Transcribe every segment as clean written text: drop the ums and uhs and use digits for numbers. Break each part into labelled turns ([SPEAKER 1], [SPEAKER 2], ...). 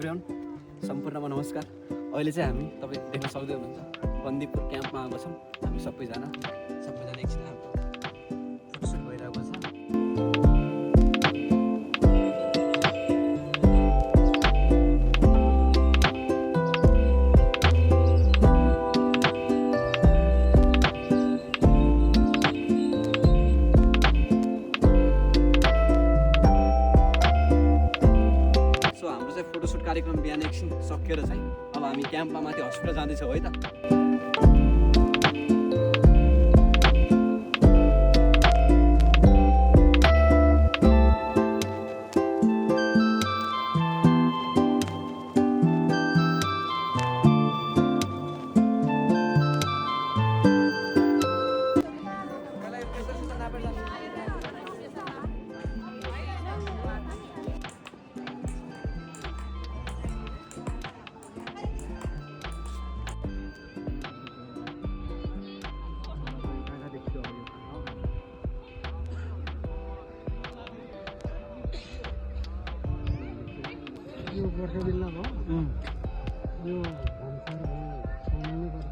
[SPEAKER 1] Everyone, सम्पूर्णमा नमस्कार। अहिले चाहिँ हामी तपाईँ देख्न सक्दै हुनुहुन्छ बन्दीपुर क्याम्पमा आएको छौँ। हामी सबैजना एकछिन हाम्रो फोटोसुट भइरहेको छ। फोटोसुट कार्यक्रम बिहान एकछिन सकेर चाहिँ अब हामी क्याम्पमा माथि हस्पिटल जाँदैछौँ है त।
[SPEAKER 2] यो गोर्खा जिल्लामा यो भन्सार बनाउनु पर्छ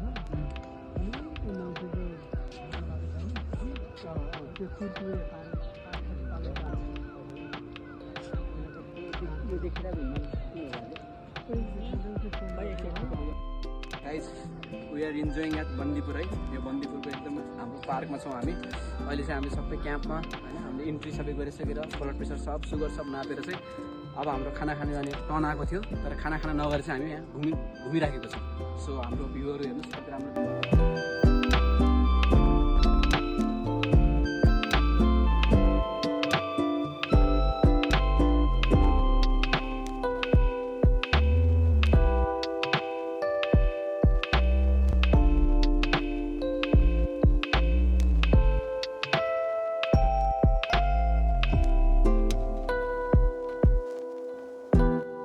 [SPEAKER 1] guys we are enjoying at Bandipur है। यो बन्दीपुरको एकदम हाम्रो पार्कमा छौँ हामी। अहिले चाहिँ हामी सबै क्याम्पमा होइन, हामीले इन्ट्री सबै गरिसकेर ब्लड प्रेसर सब सुगर सब नापेर चाहिँ अब हाम्रो खाना खाने जाने टर्न आएको थियो, तर खाना खाना नगरेर चाहिँ हामी यहाँ घुमिराखेको छौँ। सो हाम्रो भ्यूहरू हेर्नुहोस् कति राम्रो।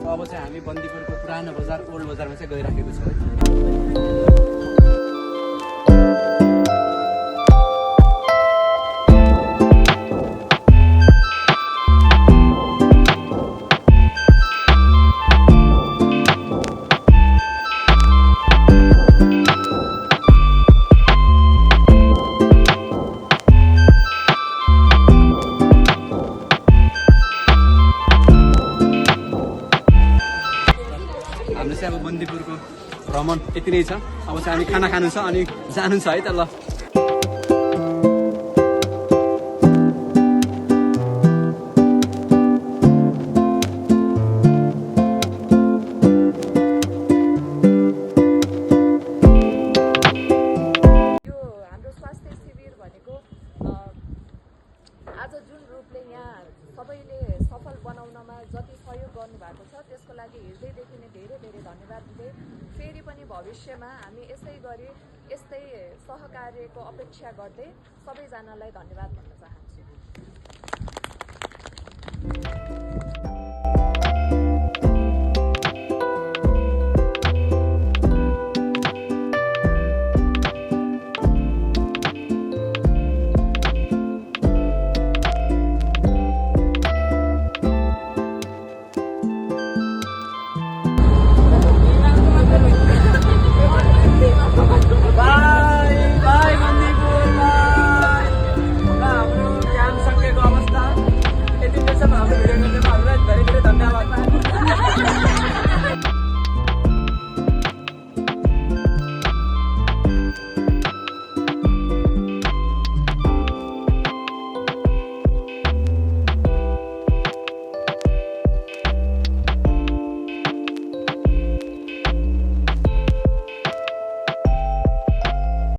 [SPEAKER 1] अब चाहिँ हामी बन्दीपुरको पुरानो बजार ओल्ड बजारमा चाहिँ गइराखेको छौँ है। हाम्रो चाहिँ अब बन्दीपुरको भ्रमण यति नै छ। अब चाहिँ हामी खाना खानु छ अनि जानु छ है त। ल
[SPEAKER 3] आज जुन रूपले यहाँ सबैले सफल बनाउनमा जति सहयोग गर्नुभएको छ त्यसको लागि हृदयदेखि नै धेरै धेरै धन्यवाद दिँदै फेरि पनि भविष्यमा हामी यसै गरी यस्तै सहकार्यको अपेक्षा गर्दै सबैजनालाई धन्यवाद भन्न चाहन्छु।
[SPEAKER 1] हाम्रो भिडियो हेर्नुमा हामीलाई धेरै धेरै धन्यवाद।